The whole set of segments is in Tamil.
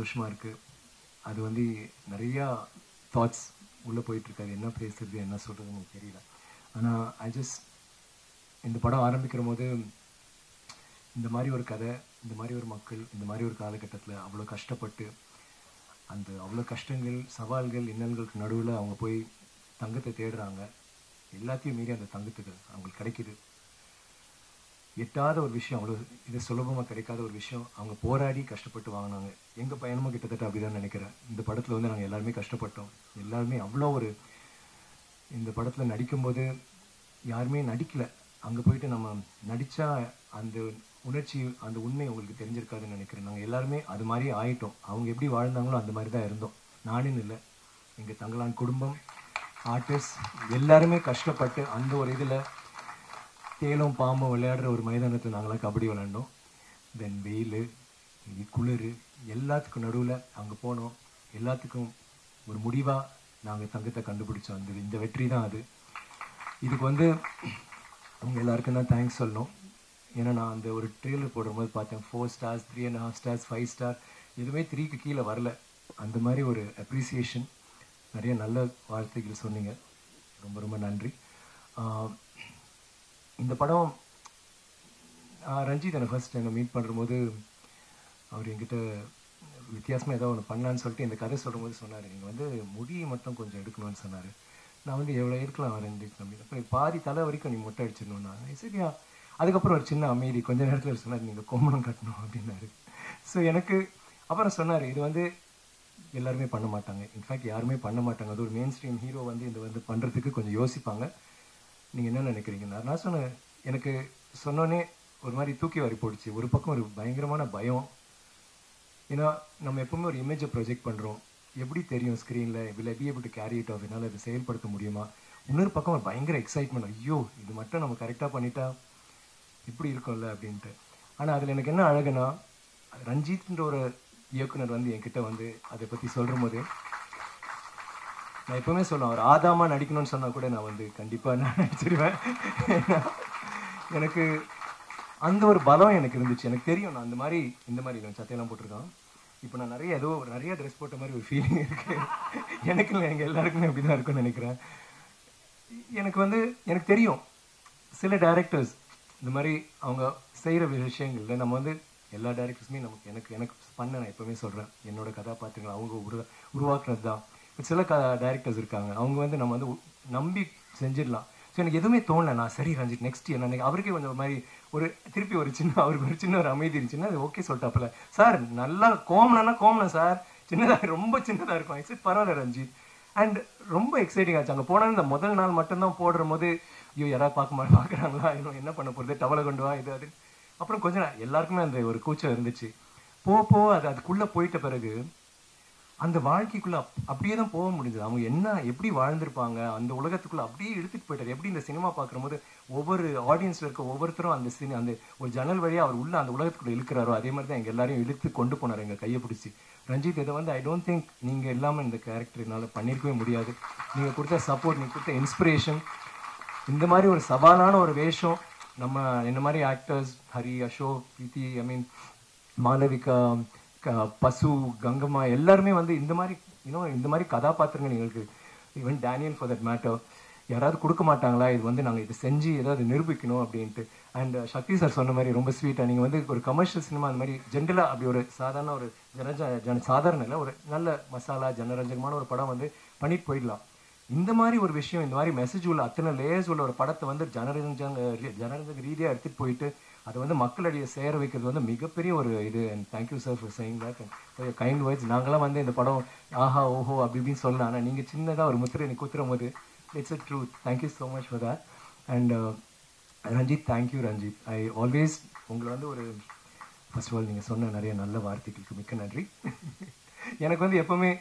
சந்தோஷமாக இருக்குது. அது வந்து நிறையா தாட்ஸ் உள்ளே போயிட்டுருக்காது. என்ன பேசுறது என்ன சொல்கிறதுன்னு எனக்கு தெரியல. ஆனால் இந்த படம் ஆரம்பிக்கிற போது இந்த மாதிரி ஒரு கதை, இந்த மாதிரி ஒரு மக்கள், இந்த மாதிரி ஒரு காலகட்டத்தில் அவ்வளோ கஷ்டப்பட்டு அவ்வளோ கஷ்டங்கள், சவால்கள், இன்னல்களுக்கு நடுவில் அவங்க போய் தங்கத்தை தேடுறாங்க. எல்லாத்தையும் மீறி அந்த தங்கத்துக்கு அவங்களுக்கு கிடைக்கிது. எட்டாத ஒரு விஷயம், அவ்வளோ இது சுலபமாக கிடைக்காத ஒரு விஷயம் அவங்க போராடி கஷ்டப்பட்டு வாங்கினாங்க. எங்கள் பையனும் கிட்டத்தட்ட அப்படி தான் நினைக்கிறேன். இந்த படத்தில் வந்து நாங்கள் எல்லாருமே கஷ்டப்பட்டோம். எல்லாருமே அவ்வளோ ஒரு இந்த படத்தில் நடிக்கும்போது யாருமே நடிக்கலை. அங்கே போயிட்டு நம்ம நடித்தா அந்த உணர்ச்சி, அந்த உண்மை உங்களுக்கு தெரிஞ்சிருக்காதுன்னு நினைக்கிறேன். நாங்கள் எல்லாருமே அது மாதிரி ஆயிட்டோம். அவங்க எப்படி வாழ்ந்தாங்களோ அந்த மாதிரி தான் இருந்தோம். நானுன்னு இல்லை, எங்கள் தங்களான் குடும்பம், ஆர்டிஸ்ட் எல்லாருமே கஷ்டப்பட்டு அந்த ஒரு இதில் தேலும் பாம்பும் விளையாடுற ஒரு மைதானத்தில் நாங்களாம் கபடி விளையாண்டோம். தென் வெயில், குளிர், எல்லாத்துக்கும் நடுவில் அங்கே போனோம். எல்லாத்துக்கும் ஒரு முடிவாக நாங்கள் தங்கத்தை கண்டுபிடிச்சோம். இந்த வெற்றி தான் அது. இதுக்கு வந்து அவங்க எல்லாருக்கும் தான் தேங்க்ஸ் சொல்லணும். ஏன்னா நான் அந்த ஒரு ட்ரெயிலர் போடும்போது பார்த்தேன் 4 stars, 3.5 stars, 5 star, எதுவுமே 3க்கு கீழே வரல. அந்த மாதிரி ஒரு அப்ரிசியேஷன், நிறைய நல்ல வார்த்தைகள் சொன்னீங்க. ரொம்ப ரொம்ப நன்றி. இந்த படம் ரஞ்சித் என்னை ஃபர்ஸ்ட் என்னை மீட் பண்ணும்போது அவர் என்கிட்ட வித்தியாசமாக ஏதோ ஒன்று பண்ணான்னு சொல்லிட்டு இந்த கதை சொல்லும்போது சொன்னார், நீங்கள் வந்து முடியை மட்டும் கொஞ்சம் எடுக்கணும்னு சொன்னார். நான் வந்து எவ்வளோ எடுக்கலாம் ரஞ்சித் அப்படின்னு. அப்புறம் பாதி தலை வரைக்கும் நீ மொட்டை அடிச்சிடணும்னா சரியா. அதுக்கப்புறம் ஒரு சின்ன அமைதி, கொஞ்ச நேரத்தில் சொன்னார் நீங்கள் கோமணம் கட்டணும் அப்படின்னாரு. ஸோ எனக்கு அப்புறம் சொன்னார், இது வந்து எல்லாருமே பண்ண மாட்டாங்க, இன்ஃபேக்ட் யாருமே பண்ண மாட்டாங்க. அது ஒரு மெயின் ஸ்ட்ரீம் ஹீரோ வந்து இந்த வந்து பண்ணுறதுக்கு கொஞ்சம் யோசிப்பாங்க. நீங்கள் என்ன நினைக்கிறீங்கன்னா நான் சொன்னேன். எனக்கு சொன்னோன்னே ஒரு மாதிரி தூக்கி வாரி போடுச்சு. ஒரு பக்கம் ஒரு பயங்கரமான பயம். ஏன்னா நம்ம எப்பவுமே ஒரு இமேஜை ப்ரொஜெக்ட் பண்ணுறோம். எப்படி தெரியும் ஸ்க்ரீனில், will I be able to carry it off, என்னால் அதை செயல்படுத்த முடியுமா. இன்னொரு பக்கம் ஒரு பயங்கர எக்ஸைட்மெண்ட், ஐயோ இது மட்டும் நம்ம கரெக்டாக பண்ணிட்டா இப்படி இருக்கும்ல அப்படின்ட்டு. ஆனால் அதில் எனக்கு என்ன அழகுனா, ரஞ்சித்ன்ற ஒரு இயக்குனர் வந்து என்கிட்ட வந்து அதை பற்றி சொல்கிற போது நான் எப்பவுமே சொல்லுவேன், அவர் ஆதாமா நடிக்கணும்னு சொன்னால் கூட நான் வந்து கண்டிப்பாக நான் நடிச்சிருவேன். எனக்கு அந்த ஒரு பலம் எனக்கு இருந்துச்சு. எனக்கு தெரியும் நான் இந்த மாதிரி சட்டையெல்லாம் போட்டிருக்கான். இப்போ நான் நிறைய ட்ரெஸ் போட்ட மாதிரி ஒரு ஃபீலிங் இருக்கு. எனக்கு இல்லை, எங்கள் எல்லாருக்குமே அப்படி தான் இருக்குன்னு நினைக்கிறேன். எனக்கு தெரியும் சில டைரக்டர்ஸ் இந்த மாதிரி அவங்க செய்கிற விஷயங்கள்ல நம்ம வந்து எல்லா டைரக்டர்ஸுமே எனக்கு பண்ண நான் எப்பவுமே சொல்கிறேன், என்னோட கதாபாத்திரங்கள் அவங்க உருவாக்குனது தான். சில டைரக்டர்ஸ் இருக்காங்க, அவங்க வந்து நம்ம வந்து நம்பி செஞ்சிடலாம். ஸோ எனக்கு எதுவுமே தோணலை. நான் சரி ரஞ்சித் நெக்ஸ்ட் என்ன, அவருக்கே கொஞ்சம் ஒரு மாதிரி திருப்பி அவருக்கு ஒரு சின்ன ஒரு அமைதி இருந்துச்சுன்னா அது ஓகே சொல்லிட்டாப்புல. சார் நல்லா கோமணம் சார், சின்னதாக ரொம்ப சின்னதாக இருக்கும். சரி பரவாயில்ல ரஞ்சித். அண்ட் ரொம்ப எக்ஸைட்டிங் ஆச்சு. அங்கே போனால் இந்த முதல் நாள் மட்டும்தான் போடுற போது ஐயோ யாராவது பார்க்குறாங்களா, இன்னும் என்ன பண்ண போகிறது, டவலை கொண்டு வா இது அது. அப்புறம் கொஞ்சம் எல்லாருக்குமே அந்த ஒரு கூச்சம் இருந்துச்சு. அதுக்குள்ளே போயிட்ட பிறகு அந்த வாழ்க்கைக்குள்ளே அப்படியே தான் போக முடிஞ்சது. அவங்க எப்படி வாழ்ந்திருப்பாங்க அந்த உலகத்துக்குள்ளே அப்படியே இழுத்துட்டு போயிட்டார். எப்படி இந்த சினிமா பார்க்குற போது ஒவ்வொரு ஆடியன்ஸில் இருக்க ஒவ்வொருத்தரும் அந்த ஒரு ஜன்னல் வழியாக அவர் உள்ள அந்த உலகத்துக்குள்ளே இழுக்கிறாரோ அதே மாதிரி தான் எங்கள் எல்லாரையும் இழுத்து கொண்டு போனார் எங்கள் கையை பிடிச்சி. ரஞ்சித், இதை வந்து ஐ டோன்ட் திங்க் நீங்கள் இல்லாமல் இந்த கேரக்டர் என்னால் பண்ணியிருக்கவே முடியாது. நீங்கள் கொடுத்த சப்போர்ட், நீங்கள் கொடுத்த இன்ஸ்பிரேஷன், இந்த மாதிரி ஒரு சவாலான ஒரு வேஷம் நம்ம இந்த மாதிரி ஆக்டர்ஸ் ஹரி, அசோக், பிரீத்தி, மாளவிகா, பசு, கங்கம்மா எல்லாருமே வந்து இந்த மாதிரி கதாபாத்திரங்கள் எங்களுக்கு, even Daniel for that matter, யாராவது கொடுக்க மாட்டாங்களா, இது வந்து நாங்கள் இதை செஞ்சு ஏதாவது நிரூபிக்கணும் அப்படின்ட்டு. அண்ட் சக்தி சார் சொன்ன மாதிரி ரொம்ப ஸ்வீட்டாக, நீங்கள் வந்து ஒரு கமர்ஷியல் சினிமா அந்த மாதிரி ஜென்ரலாக அப்படி ஒரு சாதாரண ஒரு சாதாரண இல்லை, ஒரு நல்ல மசாலா ஜனரஞ்சகமான ஒரு படம் வந்து பண்ணிட்டு போயிடலாம். இந்த மாதிரி ஒரு விஷயம், இந்த மாதிரி மெசேஜ் உள்ள அத்தனை லேயர்ஸ் உள்ள ஒரு படத்தை வந்து ஜனரஞ்சக ரீதியாக எடுத்துகிட்டு போயிட்டு அதை வந்து மக்களிடையே சேர வைக்கிறது வந்து மிகப்பெரிய ஒரு இது. And thank you sir for saying that and kind words. நாங்களாம் வந்து இந்த படம் ஆஹா ஓஹோ அப்படி இப்படின்னு சொல்லலாம், ஆனால் நீங்கள் சின்னதாக ஒரு முத்திரை குத்துறும் போது it's a truth. Thank you so much for that. And Ranjith, thank you Ranjith. I always உங்களை வந்து ஒரு ஃபர்ஸ்ட் ஆஃப் ஆல் நீங்கள் சொன்ன நிறைய நல்ல வார்த்தைகளுக்கு மிக்க நன்றி. எனக்கு வந்து எப்போவுமே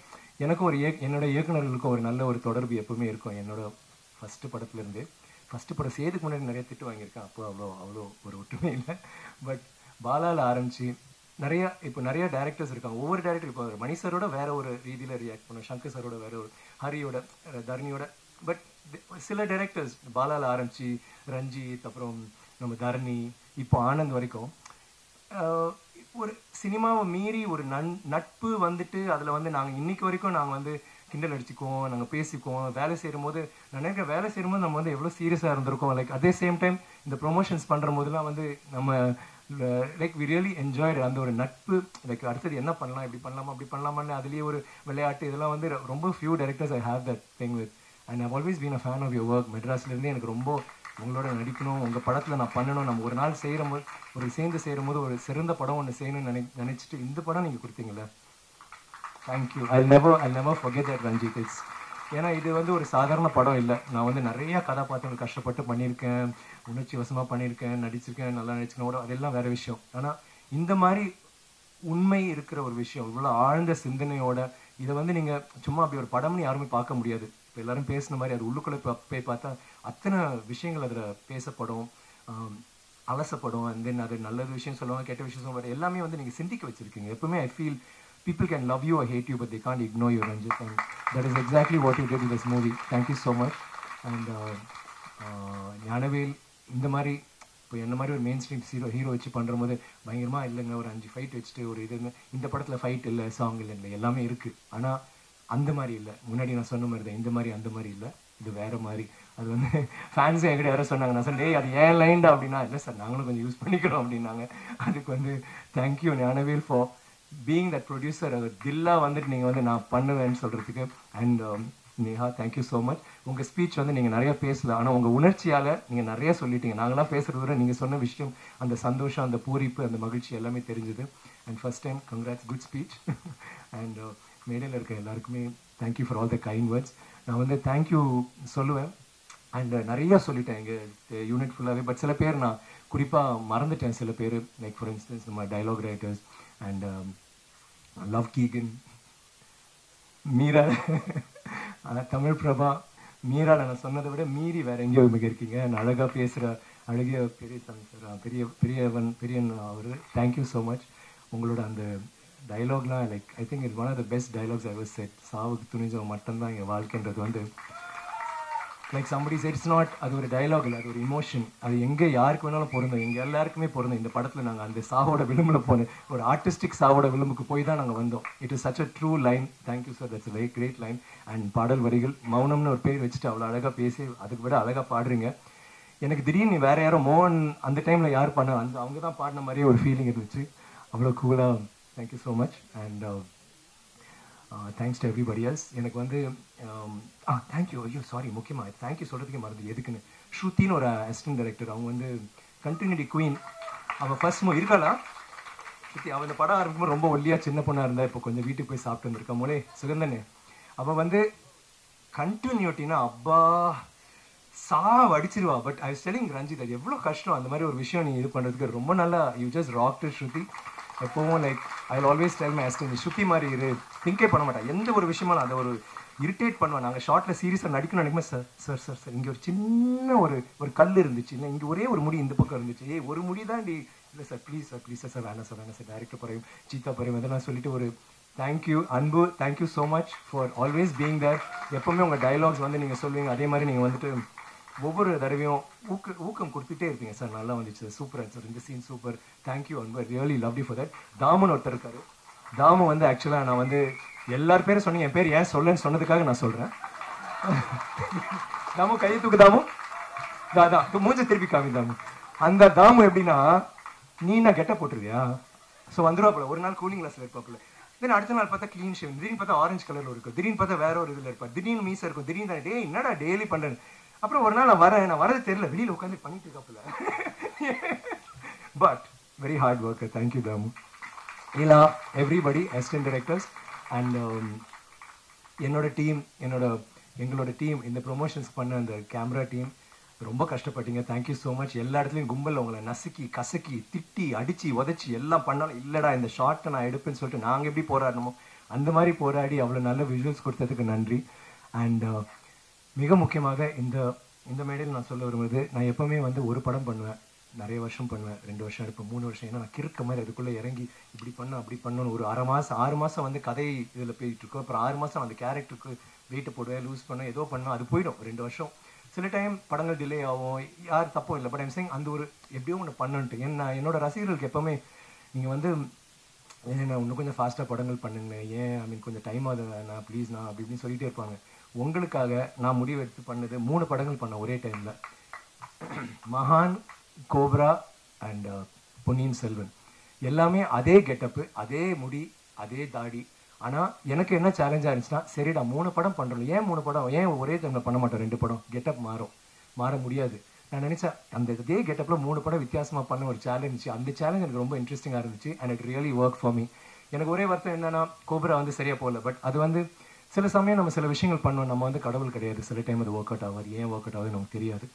எனக்கும் என்னோட இயக்குநர்களுக்கும் ஒரு நல்ல ஒரு தொடர்பு எப்பவுமே இருக்கும். என்னோட ஃபஸ்ட்டு படத்துலேருந்து ஃபஸ்ட்டு படம் செய்யறதுக்கு முன்னாடி நிறைய திட்டு வாங்கியிருக்கேன். அப்போ அவ்வளோ ஒரு ஒற்றுமை இல்லை. பட் பாலாவில் ஆரம்பித்து இப்போ நிறைய டேரக்டர்ஸ் இருக்காங்க. ஒவ்வொரு டேரக்டர் இப்போ மணி சாரோட வேற ஒரு ரீதியில் ரியாக்ட் பண்ணுவோம், சங்கர் சாரோட வேற ஒரு, ஹரியோட, தரணியோட. பட் சில டேரக்டர்ஸ் பாலாவில் ஆரம்பித்து ரஞ்சித், அப்புறம் நம்ம தரணி, இப்போ ஆனந்த் வரைக்கும் ஒரு சினிமாவை மீறி ஒரு நட்பு வந்துட்டு அதில் வந்து நாங்கள் இன்னைக்கு வரைக்கும் நாங்கள் வந்து கிண்டல் அடிச்சுக்குவோம், நாங்கள் பேசிக்குவோம். வேலை செய்யும் போது நான் நினைக்கிறேன், வேலை செய்யும்போது நம்ம வந்து எவ்வளோ சீரியஸாக இருந்திருக்கோம். லைக் அதே சேம் டைம் இந்த ப்ரொமோஷன்ஸ் பண்ணுற போதெல்லாம் வந்து நம்ம லைக் வி ரியலி என்ஜாய்டு அந்த ஒரு நட்பு. லைக் அடுத்தது என்ன பண்ணலாம், இப்படி பண்ணலாமா அப்படி பண்ணலாமான்னு அதுலேயே ஒரு விளையாட்டு இதெல்லாம் வந்து ரொம்ப few directors I have that thing with. And I've always been a fan of your work. மெட்ராஸ்லேருந்து எனக்கு ரொம்ப உங்களோட நடிக்கணும், உங்கள் படத்தில் நான் பண்ணணும், நம்ம ஒரு நாள் செய்கிற போது ஒரு சேர்ந்து செய்யும் போது ஒரு சிறந்த படம் ஒன்று செய்யணும்னு நினச்சிட்டு இந்த படம் நீங்கள் கொடுத்தீங்களே, thank you. I never forget that Ranjith. It's ஏன்னா இது வந்து ஒரு சாதாரண படம் இல்லை. நான் வந்து நிறைய கதாபாத்திரங்கள் கஷ்டப்பட்டு பண்ணியிருக்கேன், உணர்ச்சி வசமாக பண்ணியிருக்கேன், நடிச்சிருக்கேன், நல்லா நடிச்சிருக்கேன் கூட, அதெல்லாம் வேறு விஷயம். ஆனால் இந்த மாதிரி உண்மை இருக்கிற ஒரு விஷயம், இவ்வளோ ஆழ்ந்த சிந்தனையோட இதை வந்து நீங்கள் சும்மா அப்படி ஒரு படம்னு யாருமே பார்க்க முடியாது. இப்போ எல்லாரும் பேசின மாதிரி அது உள்ளுக்குள்ளே போய் பார்த்தா அத்தனை விஷயங்கள் அதில் பேசப்படும், அலசப்படும். அண்ட் தென் அது நல்ல விஷயம் சொல்லுவாங்க, கெட்ட விஷயம் சொல்லுவாங்க, எல்லாமே வந்து நீங்கள் சிந்திக்க வச்சுருக்கீங்க. எப்பவுமே I feel people can love you or hate you, but they can't ignore you, Ranjit. And that is exactly what you did in this movie. Thank you so much. And Gnanavel இந்த மாதிரி இப்போ என்ன மாதிரி ஒரு மெயின் ஸ்ட்ரீம் ஹீரோ வச்சு பண்ணுற போது பயங்கரமாக இல்லைங்க, ஒரு 5 ஃபைட் வச்சுட்டு ஒரு இது இந்த படத்தில் ஃபைட் இல்லை, சாங் இல்லை, எல்லாமே இருக்குது. ஆனால் அந்த மாதிரி இல்லை. முன்னாடி நான் சொன்ன மாதிரி தான், இந்த மாதிரி அந்த மாதிரி இல்லை, இது வேறு மாதிரி. அது வந்து ஃபேன்ஸே என்கிட்ட யாரோ சொன்னாங்க, நான் சொன்னேன் அது ஏன் லைன்டா அப்படின்னா, இல்லை சார் நாங்களும் கொஞ்சம் யூஸ் பண்ணிக்கிறோம் அப்படின்னாங்க. அதுக்கு வந்து thank you Gnanavel for being that producer. அது தில்லா வந்துட்டு நீங்கள் வந்து நான் பண்ணுவேன்னு சொல்கிறதுக்கு. And Neha, thank you so much. உங்கள் ஸ்பீச் வந்து நீங்கள் நிறையா பேசல, ஆனால் உங்கள் உணர்ச்சியால் நீங்கள் நிறையா சொல்லிட்டீங்க. நாங்களாம் பேசுகிறத விட நீங்கள் சொன்ன விஷயம், அந்த சந்தோஷம், அந்த பூரிப்பு, அந்த மகிழ்ச்சி எல்லாமே தெரிஞ்சுது. And first time congrats, good speech. And மேடையில் இருக்க எல்லாருக்குமே thank you for all the kind words. நான் வந்து தேங்க்யூ சொல்லுவேன். அண்ட் நிறையா சொல்லிட்டேன் எங்கள் யூனிட் ஃபுல்லாகவே. பட் சில பேர் நான் குறிப்பாக மறந்துட்டேன். சில பேர் லைக் ஃபார் இன்ஸ்டன்ஸ் நம்ம டைலாக் ரைட்டர்ஸ் அண்ட் லவ் கீகன், மீரா, தமிழ் பிரபா, மீரா. நான் சொன்னதை விட மீறி வேற எங்கேயோ மிக இருக்கீங்க. அழகாக பேசுகிற அழகிய பெரிய சார், பெரியன் அவர், தேங்க்யூ ஸோ மச். உங்களோட அந்த டைலாக்லாம் like I think it's one of the best dialogues I was said. சாவுக்கு துணிஞ்சவன் மட்டும்தான் எங்கள் வாழ்க்கைன்றது வந்து like somebody said, it's not, அது ஒரு டைலாக் இல்லை, அது ஒரு இமோஷன். அது எங்கே யாருக்கு வேணாலும் பொருந்தும், எங்கள் எல்லாருக்குமே பொருந்தும். இந்த படத்தில் நாங்கள் அந்த சாவோட விளிம்பில் போனோம், ஒரு ஆர்டிஸ்டிக் சாவோட விளிம்புக்கு போய் தான் நாங்கள் வந்தோம். It is such a true line. Thank you sir, that's very great line. And பாடல் வரிகள், மௌனம்னு ஒரு பேர் வச்சுட்டு அவ்வளோ அழகாக பேசி அதுக்கு விட அழகாக பாடுறீங்க. எனக்கு திடீர்னு வேறு யாரோ மோகன் அந்த டைமில் யார் பண்ண அவங்க தான் பாடின மாதிரியே ஒரு ஃபீலிங் இருந்துச்சு. அவ்வளோ கூலாக. Thank you so much. And thanks to everybody else. எனக்கு வந்து தேங்க்யூ, ஐயோ சாரி, முக்கியமாக தேங்க்யூ சொல்கிறதுக்கே மறந்து எதுக்குன்னு, ஸ்ருத்தின்னு ஒரு அசிஸ்டன்ட் டைரக்டர், அவங்க வந்து கண்டினியூட்டி குயின். அவள் ஃபர்ஸ்ட் இருக்காளா ஸ்ருதி? அவள் இந்த படம் ஆரம்பிக்கும்போது ரொம்ப ஒல்லியாக சின்ன பொண்ணாக இருந்தா, இப்போ கொஞ்சம் வீட்டுக்கு போய் சாப்பிட்டு வந்திருக்கா மோளே சுகந்தனே. அவள் வந்து கண்டினியூட்டினா அப்பா அடிச்சிருவா. பட் ஐ ஸ்டெலிங் ரஞ்சித், அது எவ்வளோ கஷ்டம் அந்த மாதிரி ஒரு விஷயம் நீங்கள் இது பண்ணுறதுக்கு. ரொம்ப நல்லா you just rock to Shruti. எப்போவும் like I will always tell my assistant, Shruti மாதிரி இரு, திங்கே பண்ண மாட்டேன் எந்த ஒரு விஷயமா. அதை ஒரு இரிட்டேட் பண்ணுவேன். நாங்கள் ஷார்ட்டில் சீரியஸாக நடிக்கணும் நினைக்குமே, சார் இங்கே ஒரு சின்ன ஒரு கல் இருந்துச்சு, இல்லை இங்கே ஒரே ஒரு முடி இந்த பக்கம் இருந்துச்சு, ஒரு முடி தான் இல்லை சார் ப்ளீஸ் சார் வேணாம் சார் டைரக்டர் பறையும் சீதா பறையும் இதெல்லாம் சொல்லிட்டு ஒரு thank you Anbu. Thank you so much for always being there. எப்போவுமே உங்கள் டைலாக்ஸ் வந்து நீங்கள் சொல்லுவீங்க, அதே மாதிரி நீங்கள் வந்துட்டு ஒவ்வொரு தடவையும் ஊக்கம் கொடுத்துட்டே இருப்பீங்க. சார் நல்லா வந்துச்சு, சூப்பராக சார், இந்த scene super, thank you Anbu, really love you for that. தாமுன்னு ஒருத்தர் இருக்காரு. தாமு வந்து ஆக்சுவலாக நான் வந்து எல்லார் பேரும் சொன்னீங்க, என் பேர் ஏன் சொல்லன்னு சொன்னதுக்காக நான் சொல்கிறேன். தாமு கையை தூக்கு. தாமு தான் மூஞ்ச திருப்பி காமி. தாமு அந்த தாமு எப்படின்னா, நீ நான் கெட்ட போட்டுருவியா, ஸோ வந்துருவாப்புல. ஒரு நாள் கூலிங் கிளாஸில் இருப்பாப்புல, தென் அடுத்த நாள் பார்த்தா க்ளீன் ஷேவ், திடீர்னு பார்த்தா ஆரஞ்சு கலரில் இருக்கும், திடீர்னு பார்த்தா வேற ஒரு இதில் இருப்பார், திடீர்னு மீசா இருக்கும், திடீர்னு தான் டே என்னடா டெய்லி பண்ணுறேன். அப்புறம் ஒரு நாள் நான் வரது தெரியல, வெளியில் உட்காந்து பண்ணிட்டு இருக்காப்புல. But very hard worker. Thank you Dhamu. இல்லா எவ்ரிபடி, அசிஸ்டன்ட் டைரக்டர்ஸ் அண்ட் என்னோட டீம், எங்களோட டீம், இந்த ப்ரொமோஷன்ஸ் பண்ண அந்த கேமரா டீம் ரொம்ப கஷ்டப்பட்டீங்க. Thank you so much. எல்லா இடத்துலையும் கும்பல் உங்களை நசுக்கி கசக்கி திட்டி அடித்து உதச்சி எல்லாம் பண்ணாலும் இல்லைடா இந்த ஷார்ட்டை நான் எடுப்பேன்னு சொல்லிட்டு நாங்கள் எப்படி போராடணுமோ அந்த மாதிரி போராடி அவ்வளோ நல்ல விஷுவல்ஸ் கொடுத்ததுக்கு நன்றி. அண்ட் மிக முக்கியமாக இந்த மேடையில் நான் சொல்ல வரும்போது, நான் எப்போவுமே வந்து ஒரு படம் பண்ணுவேன், நிறைய வருஷம் பண்ணுவேன், 2 வருஷம் எடுப்பேன், 3 வருஷம். ஏன்னா நான் கிறுக்க மாதிரி அதுக்குள்ளே இறங்கி இப்படி பண்ணணும் அப்படி பண்ணணும். ஒரு 6 மாதம் வந்து கதை இதில் போயிட்டுருக்கோம். அப்புறம் 6 மாதம் அந்த கேரக்டருக்கு வெயிட்டு போடுவேன், லூஸ் பண்ணுவேன், ஏதோ பண்ணோம், அது போயிடும் 2 வருஷம். சில டைம் படங்கள் டிலே ஆகும், யார் தப்பும் இல்லை. பட் ஐம் சேயிங் அந்த ஒரு எப்படியோ ஒன்று பண்ணன்ட்டு. என்னோட ரசிகர்களுக்கு எப்போவுமே நீங்கள் வந்து ஏன் நான் இன்னும் கொஞ்சம் ஃபாஸ்ட்டாக படங்கள் பண்ணுங்க, ஏன் ஐ மீன் கொஞ்சம் டைம் ஆகுது நான் ப்ளீஸ் நான் அப்படி இப்படின்னு சொல்லிகிட்டே இருப்பாங்க. உங்களுக்காக நான் முடிவு எடுத்து பண்ணது 3 படங்கள் பண்ணேன் ஒரே டைமில். மகான், கோப்ரா அண்ட் பொன்னியின் செல்வன். எல்லாமே அதே கெட்டப்பு, அதே முடி, அதே தாடி. ஆனால் எனக்கு என்ன சேலஞ்சாக இருந்துச்சுன்னா, சரிடா 3 படம் பண்ணுறோம், ஏன் 3 படம், ஏன் ஒரே டைமில் பண்ண மாட்டோம் 2 படம், கெட்டப் மாற முடியாது. நான் நினச்சேன் அந்த இதே கெட்டப்பில் 3 படம் வித்தியாசமாக பண்ண ஒரு சேலஞ்ச். அந்த சேலஞ்ச் எனக்கு ரொம்ப இன்ட்ரெஸ்டிங்காக இருந்துச்சு and it really work for me. எனக்கு ஒரே வருத்தம் என்னன்னா, கோப்ரா வந்து சரியாக போகல. பட் அது வந்து சில சமயம் நம்ம சில விஷயங்கள் பண்ணுவோம், நம்ம வந்து கடவுள் கிடையாது, சில டைம் அது ஒர்க் அவுட் ஆகாது. ஏன் ஒர்க் அவுட் ஆகுது நமக்கு தெரியாது.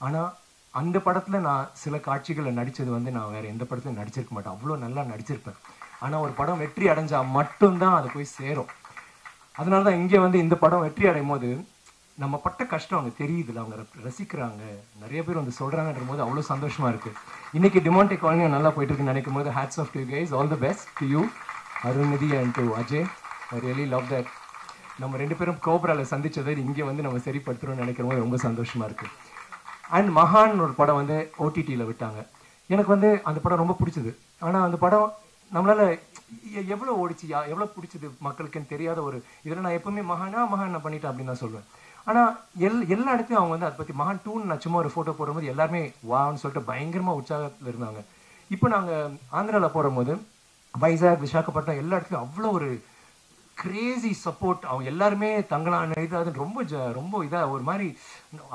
ஆனால் அந்த படத்தில் நான் சில காட்சிகளை நடித்தது வந்து நான் வேறு எந்த படத்துலையும் நடிச்சிருக்க மாட்டேன், அவ்வளோ நல்லா நடிச்சிருப்பேன். ஆனால் ஒரு படம் வெற்றி அடைஞ்சால் மட்டும்தான் அது போய் சேரும். அதனால தான் இங்கே வந்து இந்த படம் வெற்றி அடையும் போது நம்ம பட்ட கஷ்டம் அவங்க தெரியுதுல, அவங்க ரசிக்கிறாங்க, நிறைய பேர் வந்து சொல்கிறாங்கன்ற போது அவ்வளோ சந்தோஷமாக இருக்குது. இன்றைக்கி டிமாண்டே காலனியும் நல்லா போயிட்டு இருக்குன்னு நினைக்கும் போது hats off to you guys, all the best to you Arunnithi and to Ajay. I really love that. நம்ம 2 பேரும் கோப்ராவில் சந்தித்ததை இங்கே வந்து நம்ம சரிப்படுத்துகிறோம்னு நினைக்கிற போது ரொம்ப சந்தோஷமாக இருக்குது. அண்ட் மகான் ஒரு படம் வந்து ஓடிடியில் விட்டாங்க. எனக்கு வந்து அந்த படம் ரொம்ப பிடிச்சது. ஆனால் அந்த படம் நம்மளால் எவ்வளோ ஓடிச்சு, எவ்வளோ பிடிச்சது மக்களுக்குன்னு தெரியாத ஒரு இதில் நான் எப்பவுமே மகான் நான் பண்ணிட்டேன் அப்படின்னு தான் சொல்லுவேன். ஆனால் எல்லா இடத்துலையும் அவங்க வந்து அதை பற்றி மகான் 2 நான் சும்மா ஒரு ஃபோட்டோ போடும்போது எல்லாருமே வான்னு சொல்லிட்டு பயங்கரமாக உற்சாகத்தில் இருந்தாங்க. இப்போ நாங்கள் ஆந்திராவில் போடும்போது வைசாக், விசாகப்பட்டினம் எல்லா இடத்துலையும் அவ்வளோ ஒரு கிரேசி சப்போர்ட். அவங்க எல்லாருமே தங்களான இது அது ரொம்ப இதாக ஒரு மாதிரி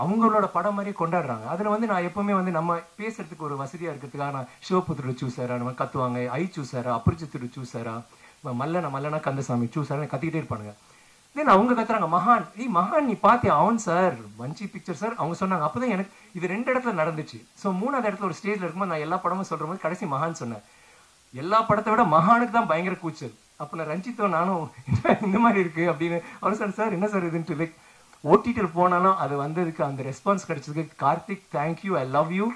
அவங்களோட படம் மாதிரி கொண்டாடுறாங்க. அதில் வந்து நான் எப்போவுமே வந்து நம்ம பேசுறதுக்கு ஒரு வசதியாக இருக்கிறதுக்காக நான் சிவபுத்திர சூசாரா, நம்ம கத்துவாங்க, ஐ சூசாரா, அபரிச்சித்திர சூசாரா, மல்லனா கந்தசாமி சூசாரா கத்திக்கிட்டே இருப்பானுங்க. தென் அவங்க கத்துறாங்க மகான், மகான் நீ பாத்தியா, அவன் சார் மஞ்சி பிக்சர் சார் அவங்க சொன்னாங்க. அப்போதான் எனக்கு இது 2 இடத்துல நடந்துச்சு. ஸோ 3வது இடத்துல ஒரு ஸ்டேஜில் இருக்கும்போது நான் எல்லா படமும் சொல்கிற போது கடைசி மகான் சொன்னேன். எல்லா படத்தை விட மகானுக்கு தான் பயங்கர கூச்சல். அப்போ நான் ரஞ்சித்தோ நானும் இந்த மாதிரி இருக்குது அப்படின்னு அவர் சார் சார் என்ன சார் இதுன்ட்டு லைக் ஓடிடியில் போனாலும் அது வந்ததுக்கு அந்த ரெஸ்பான்ஸ் கிடைச்சதுக்கு Karthik thank you, I love you.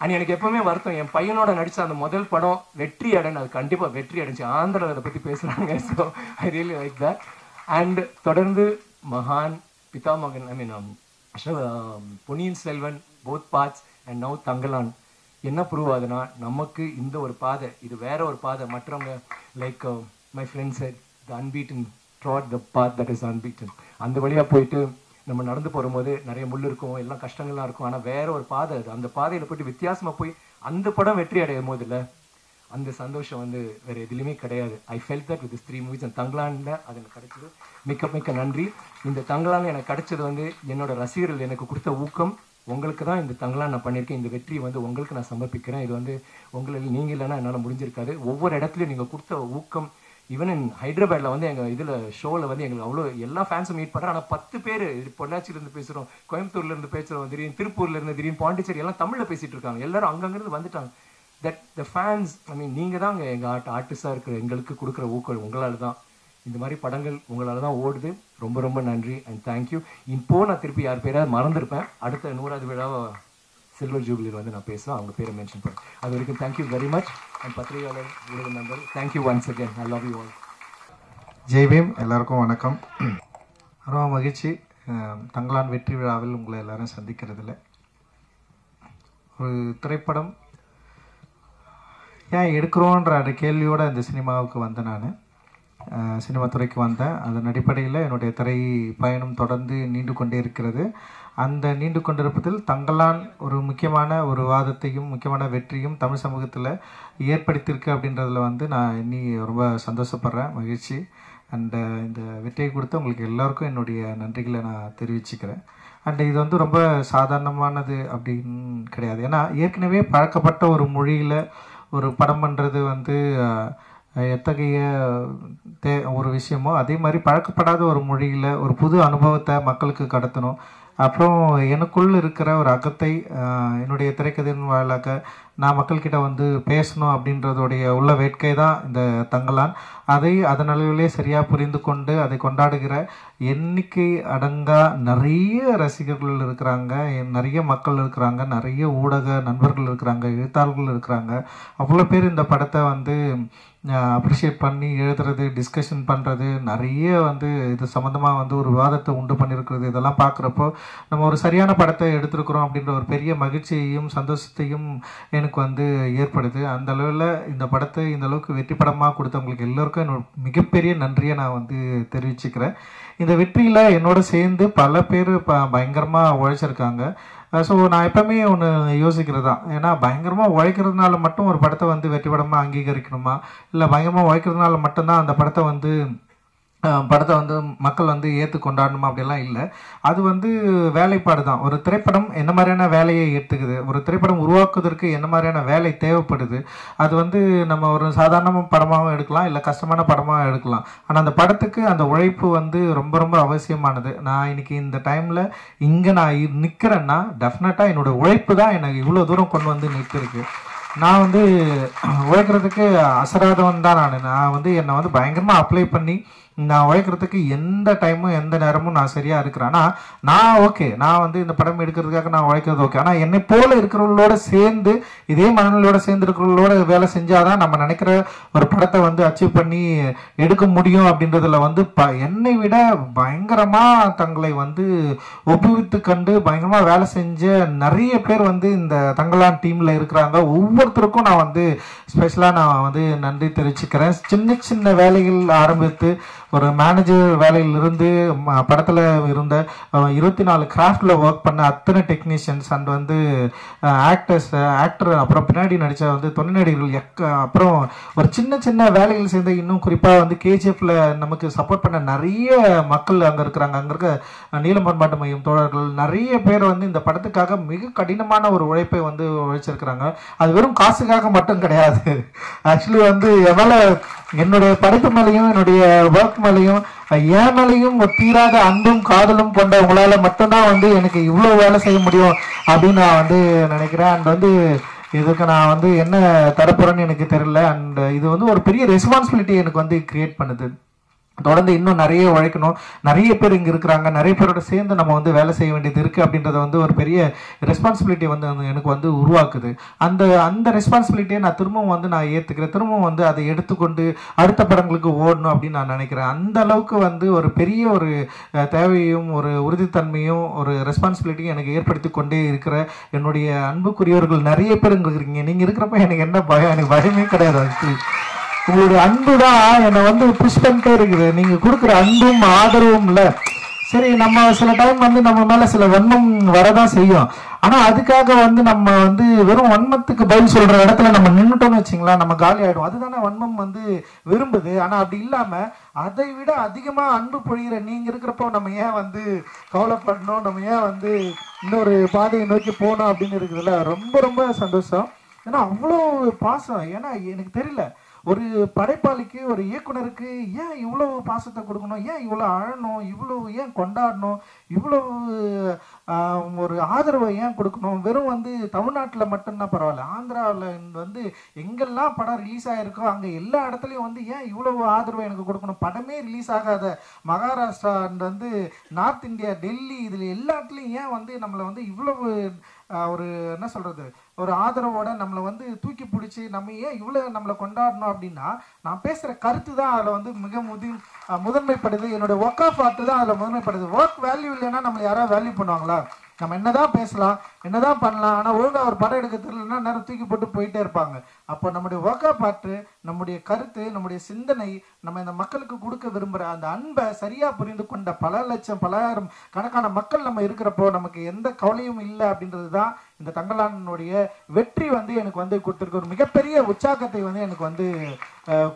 And எனக்கு எப்பவுமே வருத்தம், என் பையனோட நடித்த அந்த முதல் படம் வெற்றி அடைன்னு, அது கண்டிப்பாக வெற்றி அடைஞ்சு ஆந்திராவில் அதை பற்றி பேசுகிறாங்க. So I really like that. And தொடர்ந்து மகான், Pithamagan, I mean Ponniyin Selvan, both parts and now Thangalaan. என்ன ப்ரூவ் ஆகுதுன்னா நமக்கு இந்த ஒரு பாதை, இது வேற ஒரு பாதை. மற்றவங்க like my friends the unbeaten trod the path that is unbeaten. அந்த வழியாக போயிட்டு நம்ம நடந்து போகும்போது நிறைய முள் இருக்கும், எல்லாம் கஷ்டங்கள்லாம் இருக்கும். ஆனால் வேற ஒரு பாதை அது. அந்த பாதையில் போயிட்டு வித்தியாசமாக போய் அந்த படம் வெற்றி அடையும் போது இல்லை அந்த சந்தோஷம் வந்து வேறு எதுலையுமே கிடையாது. I felt that with 3 movies. அந்த தங்கலானில் அது எனக்கு கிடைச்சது. மிக்க நன்றி. இந்த தங்கலானில் எனக்கு கிடைச்சது வந்து என்னோட ரசிகர்கள் எனக்கு கொடுத்த ஊக்கம். உங்களுக்கு தான் இந்த தங்கலான் நான் பண்ணியிருக்கேன். இந்த வெற்றியை வந்து உங்களுக்கு நான் சமர்ப்பிக்கிறேன். இது வந்து உங்களுக்கு நீங்கள் இல்லைன்னா என்னால் முடிஞ்சிருக்காது. ஒவ்வொரு இடத்துலையும் நீங்கள் கொடுத்த ஊக்கம். ஈவன் இன் ஹைதராபாத்தில் வந்து எங்கள் இதில் ஷோவில் வந்து எங்களுக்கு அவ்வளோ எல்லா ஃபேன்ஸும் மீட் பண்ணுறேன். ஆனால் 10 பேர் பொள்ளாச்சியிலேருந்து பேசுகிறோம், கோயம்புத்தூர்லேருந்து பேசுகிறோம், திடீர்னு திருப்பூர்லேருந்து, திடீர்னு பாண்டிச்சேரி, எல்லாம் தமிழில் பேசிகிட்டு இருக்காங்க. எல்லாரும் அங்கங்கிருந்து வந்துட்டாங்க. தட் த ஃபேன்ஸ், ஐ மீன் நீங்கள் தான் அங்கே எங்கள் ஆர்டிஸ்டாக இருக்கிற எங்களுக்கு கொடுக்குற ஊக்கம் உங்களால் தான். இந்த மாதிரி படங்கள் உங்களால் தான் ஓடுது. ரொம்ப நன்றி அண்ட் தேங்க்யூ. இப்போது நான் திருப்பி யார் பேராவது மறந்துருப்பேன். அடுத்த 100வது விழாவை சில்வர் ஜூபிலியில் வந்து நான் பேசுவேன், அவங்க பேரை மென்ஷன் பண்ணேன். அது வரைக்கும் தேங்க்யூ வெரி மச். அண்ட் பத்திரிகையாளர் ஊடக நண்பர் thank you once again. I love you all. Jai Bhim. எல்லாருக்கும் வணக்கம். ரொம்ப மகிழ்ச்சி தங்கலான் வெற்றி விழாவில் உங்களை எல்லாரும் சந்திக்கிறதுல. ஒரு திரைப்படம் ஏன் எடுக்கிறோன்ற அந்த கேள்வியோடு இந்த சினிமாவுக்கு வந்தேன். நான் சினிமா துறைக்கு வந்தேன். அதன் அடிப்படையில் என்னுடைய திரை பயணம் தொடர்ந்து நீண்டு கொண்டே இருக்கிறது. அந்த நீண்டு கொண்டிருப்பதில் தங்கலான் ஒரு முக்கியமான ஒரு வாதத்தையும் முக்கியமான வெற்றியும் தமிழ் சமூகத்தில் ஏற்படுத்தியிருக்கு அப்படின்றதுல வந்து நான் இன்னி ரொம்ப சந்தோஷப்படுறேன், மகிழ்ச்சி. அண்டு இந்த வெற்றியை கொடுத்து உங்களுக்கு எல்லாருக்கும் என்னுடைய நன்றிகளை நான் தெரிவிச்சுக்கிறேன். அண்டு இது வந்து ரொம்ப சாதாரணமானது அப்படின்னு கிடையாது. ஏன்னா ஏற்கனவே பழக்கப்பட்ட ஒரு மொழியில் ஒரு படம் பண்ணுறது வந்து எத்தகைய ஒரு விஷயமோ அதே மாதிரி பழக்கப்படாத ஒரு மொழியில் ஒரு புது அனுபவத்தை மக்களுக்கு கடத்தணும். அப்புறம் எனக்குள் இருக்கிற ஒரு அகத்தை என்னுடைய திரைக்கதையின் வாயிலாக நான் மக்கள்கிட்ட வந்து பேசணும் அப்படின்றதுடைய உள்ள வேட்கை தான் இந்த தங்கலான். அதை அதன் அளவிலே சரியாக புரிந்து கொண்டு அதை கொண்டாடுகிற எண்ணிக்கை அடங்கா நிறைய ரசிகர்கள் இருக்கிறாங்க, நிறைய மக்கள் இருக்கிறாங்க, நிறைய ஊடக நண்பர்கள் இருக்கிறாங்க, எழுத்தாளர்கள் இருக்கிறாங்க. அவ்வளோ பேர் இந்த படத்தை வந்து அப்ரிஷியேட் பண்ணி எழுதுறது, டிஸ்கஷன் பண்ணுறது, நிறைய வந்து இது சம்மந்தமாக வந்து ஒரு விவாதத்தை உண்டு பண்ணியிருக்கிறது. இதெல்லாம் பார்க்குறப்போ நம்ம ஒரு சரியான படத்தை எடுத்திருக்கிறோம் அப்படின்ற ஒரு பெரிய மகிழ்ச்சியையும் சந்தோஷத்தையும் எனக்கு வந்து ஏற்படுது. அந்த அளவில் இந்த படத்தை இந்த அளவுக்கு வெற்றி படமாக கொடுத்தவங்களுக்கு எல்லோருக்கும் என்னோட மிகப்பெரிய நன்றியை நான் வந்து தெரிவிச்சுக்கிறேன். இந்த வெற்றியில் என்னோட சேர்ந்து பல பேர் பயங்கரமாக உழைச்சிருக்காங்க. ஸோ நான் எப்பவுமே ஒன்று யோசிக்கிறது தான், ஏன்னா பயங்கரமாக உழைக்கிறதுனால மட்டும் ஒரு படத்தை வந்து வெற்றி படமாக அங்கீகரிக்கணுமா, இல்லை பயங்கரமாக உழைக்கிறதுனால மட்டும்தான் அந்த படத்தை வந்து மக்கள் வந்து ஏற்று கொண்டாடணுமா அப்படிலாம் இல்லை. அது வந்து வேலைப்பாடு தான். ஒரு திரைப்படம் என்ன மாதிரியான வேலையை ஏற்றுக்குது, ஒரு திரைப்படம் உருவாக்குவதற்கு என்ன மாதிரியான வேலை தேவைப்படுது, அது வந்து நம்ம ஒரு சாதாரண படமாகவும் எடுக்கலாம், இல்லை கஷ்டமான படமாக எடுக்கலாம். ஆனால் அந்த படத்துக்கு அந்த உழைப்பு வந்து ரொம்ப ரொம்ப அவசியமானது. நான் இன்னைக்கு இந்த டைமில் இங்கே நான் நிற்கிறேன்னா டெஃபினட்டாக என்னோடய உழைப்பு தான் எனக்கு இவ்வளோ தூரம் கொண்டு வந்து நிற்கிருக்கு. நான் வந்து உழைக்கிறதுக்கு அசராதவன் தான். நான் வந்து என்னை வந்து பயங்கரமாக அப்ளை பண்ணி நான் உழைக்கிறதுக்கு எந்த டைமும் எந்த நேரமும் நான் சரியாக இருக்கிறேன். ஆனால் நான் ஓகே, நான் வந்து இந்த படம் எடுக்கிறதுக்காக நான் உழைக்கிறது ஓகே. ஆனால் என்னை போல இருக்கிறவங்களோட சேர்ந்து, இதே மனநிலையோட சேர்ந்து இருக்கிறவங்களோட வேலை செஞ்சாதான் நம்ம நினைக்கிற ஒரு படத்தை வந்து அச்சீவ் பண்ணி எடுக்க முடியும். அப்படின்றதுல வந்து என்னை விட பயங்கரமாக தங்களை வந்து ஒப்புவித்து கண்டு பயங்கரமாக வேலை செஞ்ச நிறைய பேர் வந்து இந்த தங்கலான் டீமில் இருக்கிறாங்க. ஒவ்வொருத்தருக்கும் நான் வந்து ஸ்பெஷலாக நான் வந்து நன்றி தெரிவிச்சுக்கிறேன். சின்ன சின்ன வேலைகள் ஆரம்பித்து ஒரு மேனேஜர் வேலையிலிருந்து படத்தில் இருந்த 24 கிராஃப்டில் ஒர்க் பண்ண அத்தனை டெக்னீஷியன்ஸ் அண்ட் வந்து ஆக்டர் அப்புறம் பின்னாடி நடித்த வந்து துணை நடிகர்கள் அப்புறம் ஒரு சின்ன சின்ன வேலைகள் சேர்ந்த, இன்னும் குறிப்பாக வந்து கேஜிஎஃப்ல நமக்கு சப்போர்ட் பண்ண நிறைய மக்கள் அங்கே இருக்கிறாங்க. அங்கே இருக்க நீலம் பண்பாட்டு மையம் தோழர்கள் நிறைய பேர் வந்து இந்த படத்துக்காக மிக கடினமான ஒரு உழைப்பை வந்து உழைச்சிருக்கிறாங்க. அது வெறும் காசுக்காக மட்டும் கிடையாது. ஆக்சுவலி வந்து எவ்வளோ என்னுடைய படைப்பு மேலேயும் என்னுடைய ஒர்க் மேலேயும் என் மேலேயும் தீராத அன்பும் காதலும் கொண்ட உங்களால் மட்டும்தான் வந்து எனக்கு இவ்வளோ வேலை செய்ய முடியும் அப்படின்னு நான் வந்து நினைக்கிறேன். அண்ட் வந்து இதுக்கு நான் வந்து என்ன தரப்போறேன்னு எனக்கு தெரியல. அண்ட் இது வந்து ஒரு பெரிய ரெஸ்பான்சிபிலிட்டி எனக்கு வந்து கிரியேட் பண்ணுது. தொடர்ந்து இன்னும் நிறைய உழைக்கணும். நிறைய பேர் இங்கே இருக்கிறாங்க, நிறைய பேரோட சேர்ந்து நம்ம வந்து வேலை செய்ய வேண்டியது இருக்குது. அப்படின்றத வந்து ஒரு பெரிய ரெஸ்பான்சிபிலிட்டி வந்து எனக்கு வந்து உருவாக்குது. அந்த ரெஸ்பான்சிபிலிட்டியை நான் திரும்பவும் வந்து நான் ஏற்றுக்கிறேன். திரும்பவும் வந்து அதை எடுத்துக்கொண்டு அடுத்த படங்களுக்கு ஓடணும் அப்படின்னு நான் நினைக்கிறேன். அந்த அளவுக்கு வந்து ஒரு பெரிய ஒரு தேவையும் ஒரு உறுதித்தன்மையும் ஒரு ரெஸ்பான்சிபிலிட்டியும் எனக்கு ஏற்படுத்தி கொண்டே இருக்கிற என்னுடைய அன்புக்குரியவர்கள் நிறைய பேர் இங்கே இருக்கிறீங்க. நீங்கள் இருக்கிறப்ப எனக்கு என்ன பயம்? எனக்கு பயமே கிடையாது. ஆக்சுவலி உங்களுடைய அன்பு தான் என்னை வந்து புஷ் பண்ணிட்டே இருக்குது. நீங்கள் கொடுக்குற அன்பும் ஆதரவும் இல்லை. சரி, நம்ம சில டைம் வந்து நம்ம மேலே சில வன்மம் வரதான் செய்யும். ஆனால் அதுக்காக வந்து நம்ம வந்து வெறும் வன்மத்துக்கு பதில் சொல்கிற இடத்துல நம்ம நின்றுட்டோம்னு வச்சிங்களா, நம்ம காலி ஆகிடும். அதுதானே வன்மம் வந்து விரும்புது. ஆனால் அப்படி இல்லாமல் அதை விட அதிகமாக அன்பு பொழிகிற நீங்கள் இருக்கிறப்போ நம்ம ஏன் வந்து கவலைப்படணும், நம்ம ஏன் வந்து இன்னொரு பாதையை நோக்கி போகணும் அப்படின்னு இருக்குதுல்ல. ரொம்ப ரொம்ப சந்தோஷம். ஏன்னா அவ்வளோ பாசம். ஏன்னா எனக்கு தெரியல, ஒரு படைப்பாளிக்கு ஒரு இயக்குனருக்கு ஏன் இவ்வளோ பாசத்தை கொடுக்கணும், ஏன் இவ்வளோ அழணும், இவ்வளோ ஏன் கொண்டாடணும், இவ்வளோ ஒரு ஆதரவை ஏன் கொடுக்கணும். வெறும் வந்து தமிழ்நாட்டில் மட்டும்தான் பரவாயில்ல, ஆந்திராவில் வந்து எங்கெல்லாம் படம் ரிலீஸ் ஆகிருக்கோ அங்கே எல்லா இடத்துலையும் வந்து ஏன் இவ்வளோ ஆதரவை எனக்கு கொடுக்கணும். படமே ரிலீஸ் ஆகாத மகாராஷ்டிரா வந்து நார்த் இந்தியா, டெல்லி, இதில் எல்லா இடத்துலையும் ஏன் வந்து நம்மளை வந்து இவ்வளவு ஒரு என்ன சொல்கிறது, ஒரு ஆதரவோட நம்மளை வந்து தூக்கி பிடிச்சி நம்ம ஏன் இவ்வளோ நம்மளை கொண்டாடணும் அப்படின்னா, நான் பேசுகிற கருத்து தான் அதில் வந்து மிக முதன்மைப்படுது. என்னோடய ஒர்க் ஆஃப் ஆர்ட் தான் அதில் முதன்மைப்படுது. ஒர்க் வேல்யூ இல்லைன்னா நம்மளை யாராவது வேல்யூ பண்ணுவாங்களா? நம்ம என்னதான் பேசலாம், என்னதான் பண்ணலாம், ஆனால் ஒழுங்காக ஒரு படம் எடுக்க தெரியலன்னா நேரம் தூக்கி போட்டு போயிட்டே இருப்பாங்க. அப்போ நம்முடைய ஒர்க் ஆஃப் ஆர்ட், நம்முடைய கருத்து, நம்முடைய சிந்தனை, நம்ம இந்த மக்களுக்கு கொடுக்க விரும்புகிற அந்த அன்பை சரியாக புரிந்து கொண்ட பல லட்சம் பலாயிரம் கணக்கான மக்கள் நம்ம இருக்கிறப்போ நமக்கு எந்த கவலையும் இல்லை. அப்படின்றது தான் இந்த தங்கலானுடைய வெற்றி வந்து எனக்கு வந்து கொடுத்துருக்கு. ஒரு மிகப்பெரிய உற்சாகத்தை வந்து எனக்கு வந்து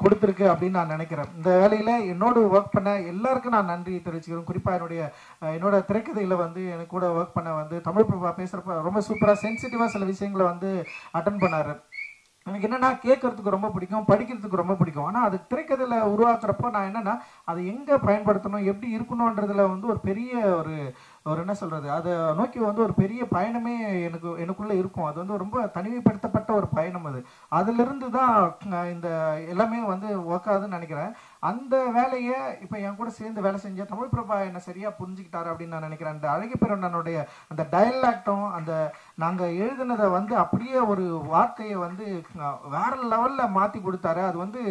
கொடுத்துருக்கு அப்படின்னு நான் நினைக்கிறேன். இந்த வேலையில் என்னோடு ஒர்க் பண்ண எல்லாருக்கும் நான் நன்றி தெரிவிச்சுக்கிறேன். குறிப்பாக என்னோட திரைக்கதையில் வந்து எனக்கு கூட ஒர்க் பண்ண வந்து தமிழ் பிரபா பேசுகிறப்ப ரொம்ப சூப்பராக சென்சிட்டிவாக சில விஷயங்களை வந்து அட்டன் பண்ணார். எனக்கு என்னென்னா கேட்கறதுக்கு ரொம்ப பிடிக்கும், படிக்கிறதுக்கு ரொம்ப பிடிக்கும். ஆனால் அது திரைக்கதையில் உருவாக்குறப்போ நான் என்னென்னா அதை எங்கே பயன்படுத்தணும், எப்படி இருக்கணுன்றதுல வந்து ஒரு பெரிய ஒரு என்ன சொல்கிறது, அதை நோக்கி வந்து ஒரு பெரிய பயணமே எனக்குள்ளே இருக்கும். அது வந்து ரொம்ப தனிமைப்படுத்தப்பட்ட ஒரு பயணம். அதிலிருந்து தான் இந்த எல்லாமே வந்து ஒர்க் ஆகுதுன்னு நினைக்கிறேன். அந்த வேலையை இப்போ என் கூட சேர்ந்து வேலை செஞ்ச தமிழ் பிரபா என்னை சரியாக புரிஞ்சுக்கிட்டாரு அப்படின்னு நான் நினைக்கிறேன். அந்த அழகிய பெருண்ணனுடைய அந்த டயலாக்டும் அந்த நாங்கள் எழுதினதை வந்து அப்படியே ஒரு வார்த்தையை வந்து வேற லெவலில் மாற்றி கொடுத்தாரு. அது வந்து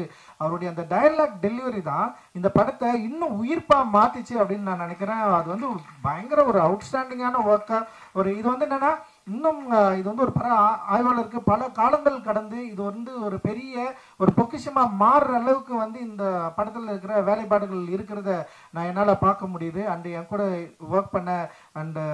அவருடைய அந்த டயலாக் டெலிவரி தான் இந்த படத்தை இன்னும் உயிர்ப்பாக மாற்றிச்சு அப்படின்னு நான் நினைக்கிறேன். அது வந்து பயங்கர ஒரு அவுட்ஸ்டாண்டிங்கான ஒர்க்காக இது வந்து என்னென்னா இன்னும் இது வந்து ஒரு ஆய்வாளருக்கு பல காலங்கள் கடந்து இது வந்து ஒரு பெரிய ஒரு பொக்கிஷமாக மாறுற அளவுக்கு வந்து இந்த படத்தில் இருக்கிற வேலைப்பாடுகள் இருக்கிறத நான் என்னால் பார்க்க முடியுது. அண்டு என் கூட ஒர்க் பண்ண அண்டு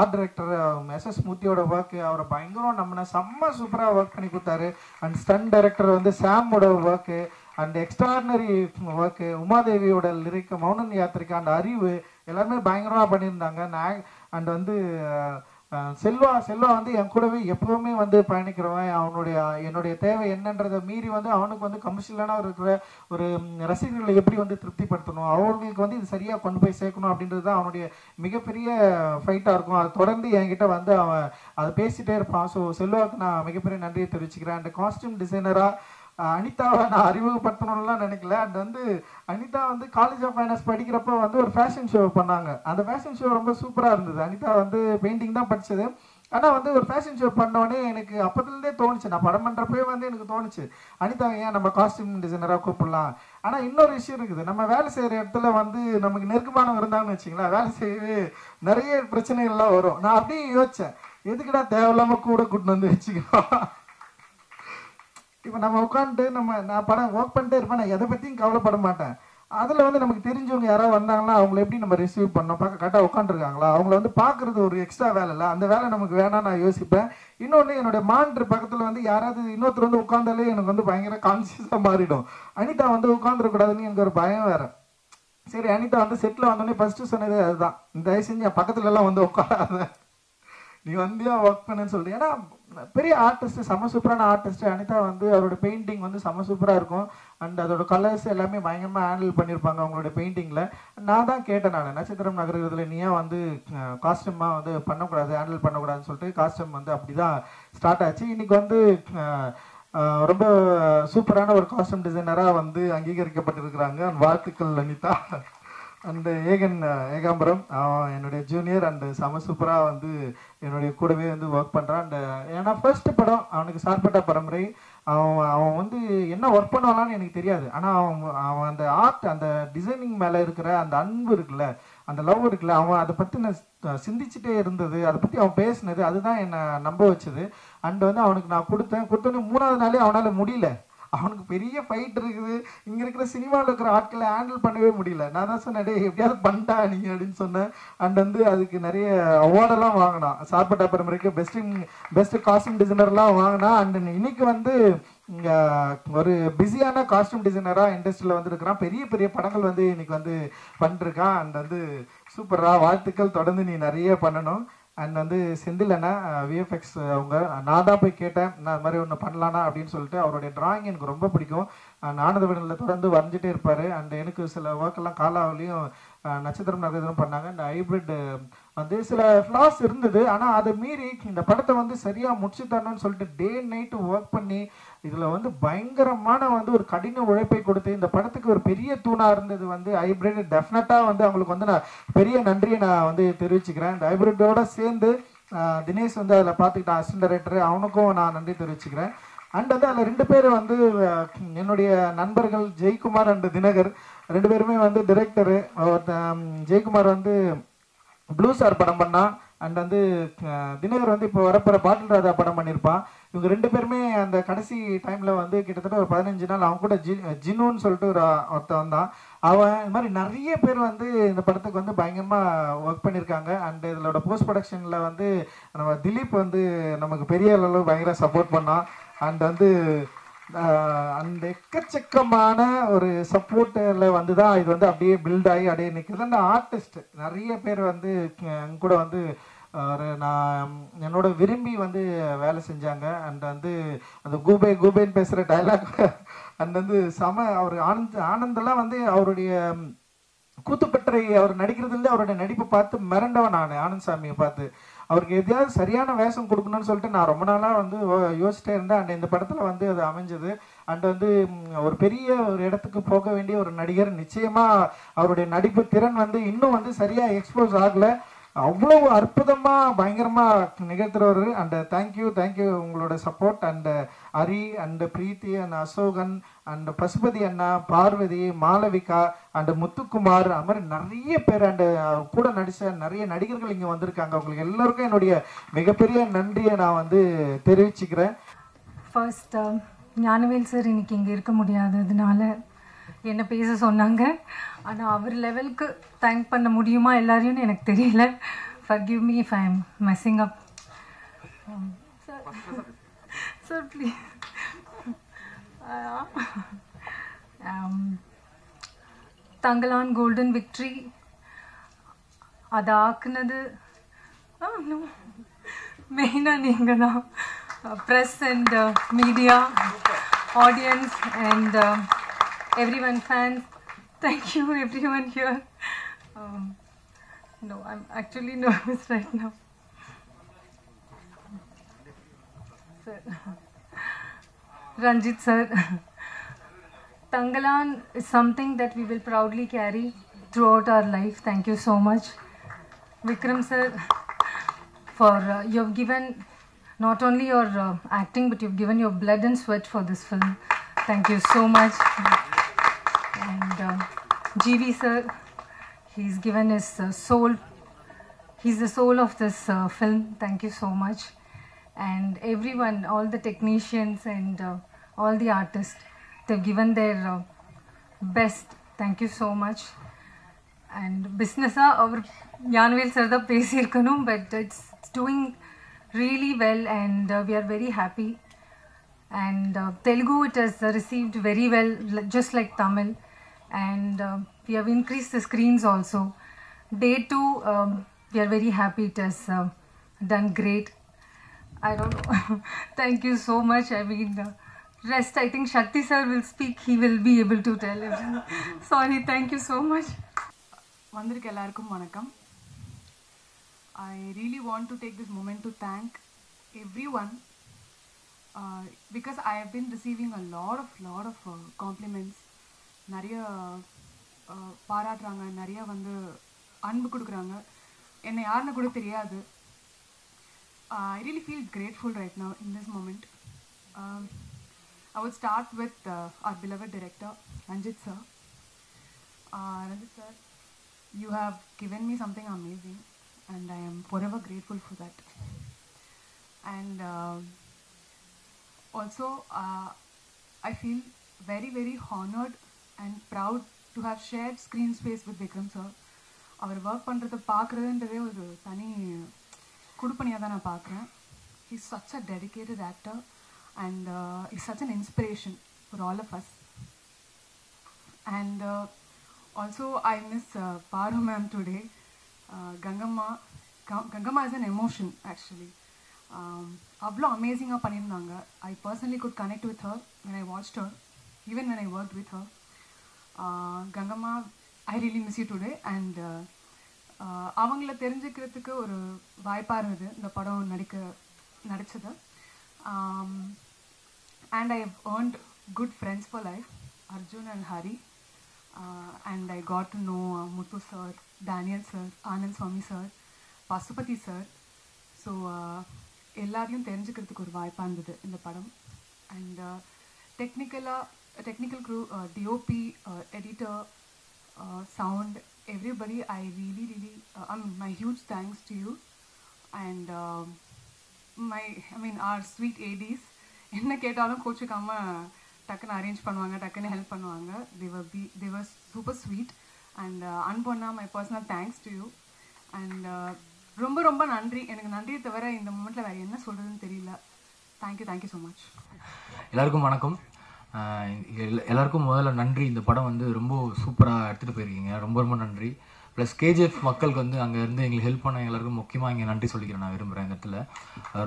ஆர்ட் டைரக்டர் எஸ்எஸ் மூர்த்தியோட ஒர்க்கு அவரை பயங்கரம் நம்மளை செம்ம சூப்பராக ஒர்க் பண்ணி கொடுத்தாரு. அண்ட் ஸ்டன் டைரக்டர் வந்து சாமோட ஒர்க்கு அண்ட் எக்ஸ்ட்ராடினரி ஒர்க்கு, உமாதேவியோட லிரிக், மௌனன் யாத்திரைக்கு அந்த அறிவு எல்லாருமே பயங்கரமாக பண்ணியிருந்தாங்க. நான் அண்ட் வந்து செல்வா வந்து என் கூடவே எப்பவுமே வந்து பயணிக்கிறவன். என்னுடைய தேவை என்னன்றதை மீறி வந்து அவனுக்கு வந்து கமர்ஷியலான இருக்கிற ஒரு ரசிகர்களை எப்படி வந்து திருப்திப்படுத்தணும், அவர்களுக்கு வந்து இது சரியாக கொண்டு போய் சேர்க்கணும் அப்படின்றது தான் அவனுடைய மிகப்பெரிய ஃபைட்டாக இருக்கும். அது தொடர்ந்து என்கிட்ட வந்து அவன் அதை பேசிகிட்டே இருப்பான். ஸோ செல்வாவுக்கு நான் மிகப்பெரிய நன்றியை தெரிவிச்சுக்கிறேன். அண்ட் காஸ்டியூம் டிசைனராக அனிதாவை நான் அறிமுகப்படுத்தணும்லாம் நினைக்கல. அண்ட் வந்து அனிதா வந்து காலேஜ் ஆஃப் ஃபைனான்ஸ் படிக்கிறப்ப வந்து ஒரு ஃபேஷன் ஷோ பண்ணாங்க. அந்த ஃபேஷன் ஷோ ரொம்ப சூப்பராக இருந்தது. அனிதா வந்து பெயிண்டிங் தான் படித்தது. ஆனால் வந்து ஒரு ஃபேஷன் ஷோ பண்ணோடனே எனக்கு அப்போதுலேருந்தே தோணுச்சு, நான் படம் பண்ணுறப்பவே வந்து எனக்கு தோணுச்சு அனிதா ஏன் நம்ம காஸ்டியூம் டிசைனராக கூப்பிடலாம். ஆனால் இன்னொரு விஷயம் இருக்குது, நம்ம வேலை செய்கிற இடத்துல வந்து நமக்கு நெருக்கமானவங்க இருந்தாங்கன்னு வச்சிங்களேன், வேலை செய்யவே நிறைய பிரச்சனைகள்லாம் வரும். நான் அப்படியே யோசித்தேன், எதுக்குடா தேவையில்லாமல் கூட கூட்டின்னு வந்து வச்சுக்கிறோம். இப்போ நம்ம உட்காந்துட்டு நான் படம் ஒர்க் பண்ணிட்டே இருப்பேன், நான் எதை பற்றியும் கவலைப்பட மாட்டேன். அதில் வந்து நமக்கு தெரிஞ்சவங்க யாராவது வந்தாங்கன்னா அவங்கள எப்படி நம்ம ரிசீவ் பண்ணோம், பார்க்க கரெக்டாக உட்காந்துருக்காங்களா, அவங்கள வந்து பார்க்குறது ஒரு எக்ஸ்ட்ரா வேலை இல்லை, அந்த வேலை நமக்கு வேணாம் நான் யோசிப்பேன். இன்னொன்று என்னுடைய மானிட்டர் பக்கத்தில் வந்து யாராவது இன்னொருத்தர் வந்து உட்காந்தாலே எனக்கு வந்து பயங்கர கான்சியஸாக மாறிடும். அனிதா வந்து உட்காந்துருக்கூடாதுன்னு எனக்கு ஒரு பயம் வேறு. சரி, அனிதா வந்து செட்டில் வந்தோடனே ஃபஸ்ட்டு சொன்னதே அதுதான், தயவு செஞ்சு என் பக்கத்துலலாம் வந்து உட்காராத, நீ வந்தியா ஒர்க் பண்ணுன்னு சொல்லிட்டு. ஏன்னா பெரிய ஆர்டிஸ்ட், செம சூப்பரான ஆர்டிஸ்ட் அனிதா வந்து அவரோட பெயிண்டிங் வந்து செம சூப்பராக இருக்கும். அண்ட் அதோட கலர்ஸ் எல்லாமே பயங்கரமாக ஹேண்டில் பண்ணியிருப்பாங்க அவங்களோட பெயிண்டிங்கில். நான் தான் கேட்டேன், நான் நட்சத்திரம் நகரத்தில் நீ ஏன் வந்து காஸ்டியூமாக வந்து பண்ணக்கூடாது, ஹேண்டில் பண்ணக்கூடாதுன்னு சொல்லிட்டு காஸ்டியூம் வந்து அப்படி தான் ஸ்டார்ட் ஆச்சு. இன்றைக்கி வந்து ரொம்ப சூப்பரான ஒரு காஸ்டியூம் டிசைனராக வந்து அங்கீகரிக்கப்பட்டிருக்கிறாங்க. வாழ்த்துக்கள் அனிதா. அண்டு ஏகாம்பரம் என்னுடைய ஜூனியர் அண்டு செம சூப்பராக வந்து என்னுடைய கூடவே வந்து ஒர்க் பண்ணுறான். அண்டு ஏன்னா ஃபர்ஸ்ட் படம் அவனுக்கு சார்பட்ட பரம்பரை, அவன் வந்து என்ன ஒர்க் பண்ணுவானான்னு எனக்கு தெரியாது. ஆனால் அவன் அந்த ஆர்ட், அந்த டிசைனிங் மேலே இருக்கிற அந்த அன்பு இருக்குல்ல, அந்த லவ் இருக்குல்ல, அவன் அதை பற்றி நான் சிந்திச்சுட்டே இருந்தது, அதை பற்றி அவன் பேசினது, அதுதான் என்னை நம்ப வச்சுது. அண்டு வந்து அவனுக்கு நான் கொடுத்தோன்னே 3வது நாளே அவனால் முடியல, அவனுக்கு பெரிய ஃபைட் இருக்குது, இங்கே இருக்கிற சினிமாவில் இருக்கிற ஆட்களை ஹேண்டில் பண்ணவே முடியல. நான் தான் சொன்னேன், எப்படியாவது பண்ணிட்டா நீங்கள் அப்படின்னு சொன்னேன். அண்ட் வந்து அதுக்கு நிறைய அவார்டெல்லாம் வாங்கினான். சார்பட்டா பரம்பரைக்கு பெஸ்ட் காஸ்டியூம் டிசைனர்லாம் வாங்கினா. அண்ட் இன்னைக்கு வந்து இங்கே ஒரு பிஸியான காஸ்டியூம் டிசைனராக இண்டஸ்ட்ரியில் வந்துருக்கிறான். பெரிய பெரிய படங்கள் வந்து இன்னைக்கு வந்து பண்ணிருக்கான். அண்ட் வந்து சூப்பராக வாழ்த்துக்கள், தொடர்ந்து நீ நிறைய பண்ணணும். அண்ட் வந்து செந்தில் அண்ணா விஎஃப்எக்ஸ் அவங்க, நான் தான் போய் கேட்டேன் நான் அது மாதிரி ஒன்று பண்ணலான்னா அப்படின்னு சொல்லிட்டு. அவருடைய டிராயிங் எனக்கு ரொம்ப பிடிக்கும். ஆனந்தவனில் தொடர்ந்து வரைஞ்சிட்டே இருப்பார். அண்ட் எனக்கு சில ஒர்க்கெல்லாம் காலாவிலையும் நட்சத்திரம் நகரம் பண்ணாங்க. இந்த ஹைப்ரிட் வந்து சில ஃப்ளாஸ் இருந்தது, ஆனால் அதை மீறி இந்த படத்தை வந்து சரியாக முடிச்சு தரணும்னு சொல்லிட்டு டே நைட்டு ஒர்க் பண்ணி இதில் வந்து பயங்கரமான வந்து ஒரு கடின உழைப்பை கொடுத்து இந்த படத்துக்கு ஒரு பெரிய தூணாக இருந்தது வந்து ஹைப்ரிட். டெஃபினட்டாக வந்து அவங்களுக்கு வந்து நான் பெரிய நன்றியை நான் வந்து தெரிவிச்சுக்கிறேன். இந்த ஹைப்ரிட்டோட சேர்ந்து தினேஷ் வந்து அதில் பார்த்துக்கிட்ட அசிஸ்டன்ட் டைரக்டர், அவனுக்கும் நான் நன்றி தெரிவிச்சுக்கிறேன். அண்ட் வந்து அதில் 2 பேர் வந்து என்னுடைய நண்பர்கள், ஜெய்குமார் அண்ட் தினகர், 2 பேருமே வந்து டிரெக்டரு. ஜெய்குமார் வந்து ப்ளூ ஸ்டார் படம் பண்ணான். அண்ட் வந்து தினகர் வந்து இப்போ வரப்போகிற பாட்டில் ராஜா படம் பண்ணியிருப்பான். இவங்க 2 பேருமே அந்த கடைசி டைமில் வந்து கிட்டத்தட்ட ஒரு 15 நாள் அவங்க கூட ஜின்னுன்னு சொல்லிட்டு ஒருத்தன் வந்தான். அவன் இது மாதிரி நிறைய பேர் வந்து இந்த படத்துக்கு வந்து பயங்கரமாக ஒர்க் பண்ணியிருக்காங்க. அண்ட் இதோட போஸ்ட் ப்ரொடக்ஷனில் வந்து நம்ம திலீப் வந்து நமக்கு பெரிய அளவு பயங்கர சப்போர்ட் பண்ணான். அண்ட் வந்து அந்த எக்கச்சக்கமான ஒரு சப்போர்ட்டில் வந்து தான் இது வந்து அப்படியே பில்ட் ஆகி அப்படியே நிற்கிறது. அந்த ஆர்டிஸ்ட் நிறைய பேர் வந்து எங்க கூட வந்து நான் என்னோட விரும்பி வந்து வேலை செஞ்சாங்க. அண்ட் வந்து அந்த கூபேன்னு பேசுகிற டைலாக் அண்ட் வந்து அவர் ஆனந்தெல்லாம் வந்து அவருடைய கூத்துப்பற்றை அவர் நடிக்கிறதுலேருந்து அவருடைய நடிப்பை பார்த்து மிரண்டவன் நான். ஆனந்த் சாமியை பார்த்து அவருக்கு எதையாவது சரியான வேஷம் கொடுக்கணும்னு சொல்லிட்டு நான் ரொம்ப நாளாக வந்து யோசிச்சிட்டே இருந்தேன். அண்ட் இந்த படத்தில் வந்து அது அமைஞ்சது. அண்ட் வந்து ஒரு பெரிய ஒரு இடத்துக்கு போக வேண்டிய ஒரு நடிகர், நிச்சயமாக அவருடைய நடிப்பு திறன் வந்து இன்னும் வந்து சரியாக எக்ஸ்போஸ் ஆகலை. அவ்வளோ அற்புதமாக பயங்கரமாக நிகழ்த்துறவர். அண்ட் தேங்க்யூ உங்களோட support. And Hari and Preethi and Ashokan and Pasupathi அண்ணா, பார்வதி, மாளவிகா அண்ட் முத்துக்குமார், அது மாதிரி நிறைய பேர் அண்டு கூட நடித்த நிறைய நடிகர்கள் இங்கே வந்திருக்காங்க. உங்களுக்கு எல்லோருக்கும் என்னுடைய மிகப்பெரிய நன்றியை நான் வந்து தெரிவிச்சுக்கிறேன். ஃபர்ஸ்ட் ஞானவேல் சார் இன்னைக்கு இங்கே இருக்க முடியாததுனால என்ன பேச சொன்னாங்க. ஆனால் அவர் லெவலுக்கு தேங்க் பண்ண முடியுமா எல்லாரையும் எனக்கு தெரியல. forgive me if I am messing up. Sir please. Thangalaan golden victory அது ஆக்குனது மெயினாக நீங்கள் தான். Press and media, audience and everyone, fans, thank you everyone here. No, I'm actually nervous right now. Sir, Ranjit sir, Tangalan is something that we will proudly carry throughout our life. Thank you so much. Vikram sir, for you have given not only your acting but you've given your blood and sweat for this film. Thank you so much. And GV sir, he's given his soul. He's the soul of this film. Thank you so much. And everyone, all the technicians and all the artists, they've given their best. Thank you so much. And business our Yanvel sir da pesirkanum, but it's doing really well and we are very happy. And Telugu, it has received very well, just like Tamil. And we have increased the screens also. Day 2, we are very happy. It has done great. I don't know. Thank you so much. I mean, rest I think Shakti sir will speak. He will be able to tell everything. Sorry. Thank you so much. வந்திருக்க எல்லாருக்கும் வணக்கம். I really want to take this moment to thank everyone because I have been receiving a lot of compliments. நிறைய பாராட்டுறாங்க, நிறைய வந்து அன்பு கொடுக்குறாங்க. என்னை யாருன்னு கூட தெரியாது. I really feel grateful right now in this moment. I would start with our beloved director, Ranjit sir. Ranjit sir, you have given me something amazing and I am forever grateful for that. And also, I feel very honored and proud to have shared screen space with Vikram sir. அவர் ஒர்க் பண்ணுறதை பார்க்குறதுன்றதே ஒரு தனி குடுப்பணியாக தான் நான் பார்க்குறேன். He's such a dedicated actor and he's such an inspiration for all of us. And also I miss Paru ma'am today. Gangamma is an emotion actually. அவ்வளோ அமேசிங்காக பண்ணியிருந்தாங்க. I personally could connect with her when I watched her, even when I worked with her. Gangamma, I really miss you today. And அவங்கள தெரிஞ்சுக்கிறதுக்கு ஒரு வாய்ப்பாக இருந்தது இந்த படம் நடித்தது. And I have earned good friends for life, Arjun and Hari. And I got to know Muthu sir, Daniel sir, Anand Swami sir, Pasupati sir. So எல்லாரையும் தெரிஞ்சுக்கிறதுக்கு ஒரு வாய்ப்பாக இருந்தது இந்த படம். And technical crew, DOP, editor, sound, everybody, I really my huge thanks to you. And our sweet ADs, என்ன கேட்டாலும் கோச்சுக்காம டக்குன்னு அரேஞ்ச் பண்ணுவாங்க, டக்குன்னு ஹெல்ப் பண்ணுவாங்க. they were super sweet. And அன்பொன்னா, my personal thanks to you. And ரொம்ப நன்றி. எனக்கு நன்றியை தவிர இந்த மூமெண்ட்டில் வேறு என்ன சொல்கிறதுன்னு தெரியல. Thank you so much. எல்லாருக்கும் வணக்கம். எல்லாருக்கும் முதல்ல நன்றி. இந்த படம் வந்து ரொம்ப சூப்பராக எடுத்துகிட்டு போயிருக்கீங்க, ரொம்ப நன்றி. ப்ளஸ் கேஜிஎஃப் மக்களுக்கு வந்து அங்கே இருந்து எங்களுக்கு ஹெல்ப் பண்ண எல்லாருக்கும் முக்கியமாக இங்கே நன்றி சொல்லிக்கிறேன் நான் விரும்புகிறேன் இந்த இடத்துல.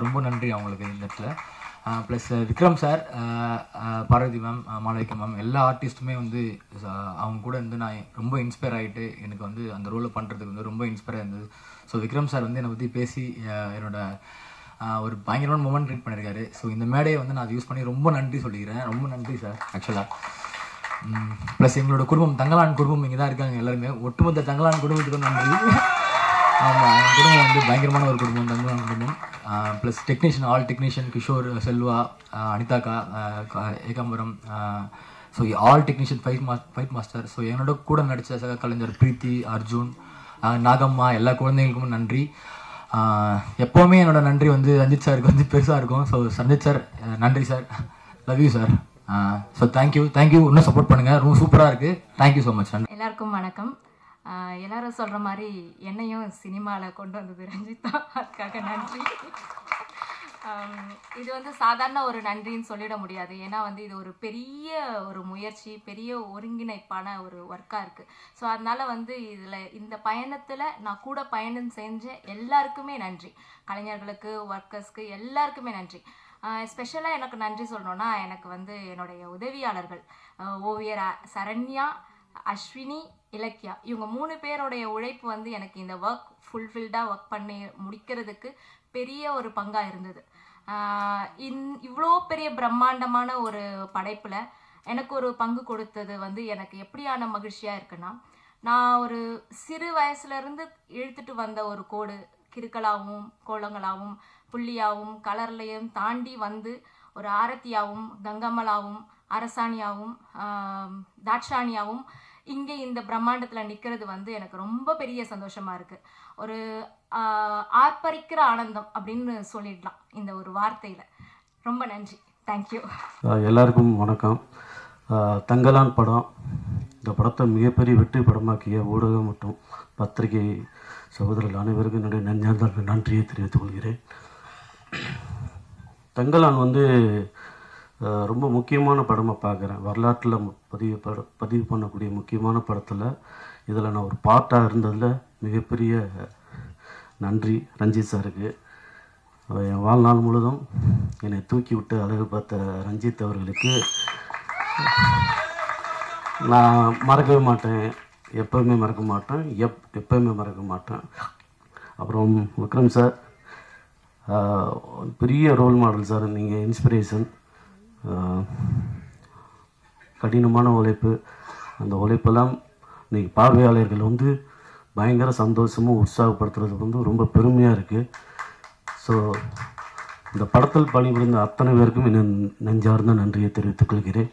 ரொம்ப நன்றி அவங்களுக்கு இந்த இடத்துல. Plus Vikram sir, Parvathy ma'am, Malavika ma'am, எல்லா ஆர்டிஸ்ட்டுமே வந்து அவங்க கூட வந்து நான் ரொம்ப இன்ஸ்பயர் ஆகிட்டு எனக்கு வந்து அந்த ரோலை பண்ணுறதுக்கு வந்து ரொம்ப இன்ஸ்பயராக இருந்தது. ஸோ விக்ரம் சார் வந்து என்னை பற்றி பேசி என்னோட ஒரு பயங்கரமான மூமெண்ட் க்ரியேட் பண்ணியிருக்காரு. ஸோ இந்த மேடையை வந்து நான் அதை யூஸ் பண்ணி ரொம்ப நன்றி சொல்லிக்கிறேன். ரொம்ப நன்றி சார் ஆக்சுவலாக. ப்ளஸ் எங்களோட குடும்பம், தங்கலான் குடும்பம் இங்கே தான் இருக்காங்க எல்லாருமே. ஒட்டுமொத்த தங்கலான் குடும்பத்துக்கும் நன்றி. ஆமாம், என் குடும்பம் வந்து பயங்கரமான ஒரு குடும்பம், தங்கமான குடும்பம். Plus technician, all technician, Kishore, Selva, அனிதாக்கா, Ekambaram, so all technician, fight master. So என்னோட கூட நடித்த சக கலைஞர் பிரீத்தி, அர்ஜுன், நாகம்மா, எல்லா குழந்தைங்களுக்கும் நன்றி. எப்போவுமே என்னோட நன்றி வந்து ரஞ்சித் சாருக்கு வந்து பெருசாக இருக்கும். ஸோ ரஞ்சித் சார் நன்றி sir, love you sir. So thank you, இன்னும் சப்போர்ட் பண்ணுங்கள், ரொம்ப சூப்பராக இருக்குது. Thank you so much. எல்லாருக்கும் வணக்கம். எல்லாரும் சொல்கிற மாதிரி என்னையும் சினிமாவில் கொண்டு வந்தது ரஞ்சித் தான், அதுக்காக நன்றி. இது வந்து சாதாரண ஒரு நன்றின்னு சொல்லிட முடியாது. ஏன்னா வந்து இது ஒரு பெரிய ஒரு முயற்சி, பெரிய ஒருங்கிணைப்பான ஒரு ஒர்க்காக இருக்குது. ஸோ அதனால் வந்து இந்த பயணத்தில் நான் கூட பயணம் செஞ்ச எல்லாருக்குமே நன்றி. கலைஞர்களுக்கு, ஒர்க்கர்ஸ்க்கு எல்லாருக்குமே நன்றி. ஸ்பெஷலாக எனக்கு நன்றி சொல்லணுன்னா, எனக்கு வந்து என்னுடைய உதவியாளர்கள் ஓவியர் சரண்யா, அஸ்வினி, இலக்கியா, இவங்க 3 பேருடைய உழைப்பு வந்து எனக்கு இந்த ஒர்க் ஃபுல்ஃபில்டாக ஒர்க் பண்ணி முடிக்கிறதுக்கு பெரிய ஒரு பங்காக இருந்தது. இவ்வளோ பெரிய பிரம்மாண்டமான ஒரு படைப்பில் எனக்கு ஒரு பங்கு கொடுத்தது வந்து எனக்கு எப்படியான மகிழ்ச்சியாக இருக்குன்னா, நான் ஒரு சிறு வயசுலேருந்து இழுத்துட்டு வந்த ஒரு கோடு கிறுக்கலாகவும் கோலங்களாகவும் புள்ளியாகவும் கலர்லையும் தாண்டி வந்து ஒரு ஆரத்தியாகவும் கங்கம்மலாவும் அரசாணியாகவும் தாட்சாணியாகவும் இங்கே இந்த பிரம்மாண்டத்தில் நிற்கிறது வந்து எனக்கு ரொம்ப பெரிய சந்தோஷமாக இருக்குது. ஒரு ஆர்ப்பரிக்கிற ஆனந்தம் அப்படின்னு சொல்லிடலாம் இந்த ஒரு வார்த்தையில். ரொம்ப நன்றி, தேங்க்யூ. எல்லாருக்கும் வணக்கம். தங்கலான் படம், இந்த படத்தை மிகப்பெரிய வெற்றி படமாக்கிய ஊடகம் மற்றும் பத்திரிகை சகோதரர்கள் அனைவருக்கும் என்னுடைய நெஞ்சார்ந்த நன்றியை தெரிவித்துக் கொள்கிறேன். தங்கலான் வந்து ரொம்ப முக்கியமான படமாக பார்க்குறேன். வரலாற்றில் பதிவு பண்ணக்கூடிய முக்கியமான படத்தில் இதில் நான் ஒரு பார்ட்டாக இருந்ததில் மிகப்பெரிய நன்றி ரஞ்சித் சாருக்கு. என் வாழ்நாள் முழுதும் என்னை தூக்கி விட்டு அழகு பார்த்த ரஞ்சித் அவர்களுக்கு நான் மறக்கவே மாட்டேன், எப்போவுமே மறக்க மாட்டேன், எப்போவுமே மறக்க மாட்டேன். அப்புறம் விக்ரம் சார் பெரிய ரோல் மாடல் சார், நீங்கள் இன்ஸ்பிரேஷன். கடினமான உழைப்பு, அந்த உழைப்பெல்லாம் இன்றைக்கி பார்வையாளர்கள் வந்து பயங்கர சந்தோஷமும் உற்சாகப்படுத்துறது வந்து ரொம்ப பெருமையாக இருக்குது. ஸோ இந்த படத்தில் பணிபுரிந்த அத்தனை பேருக்கும் நெஞ்சார்ந்த நன்றியை தெரிவித்துக் கொள்கிறேன்.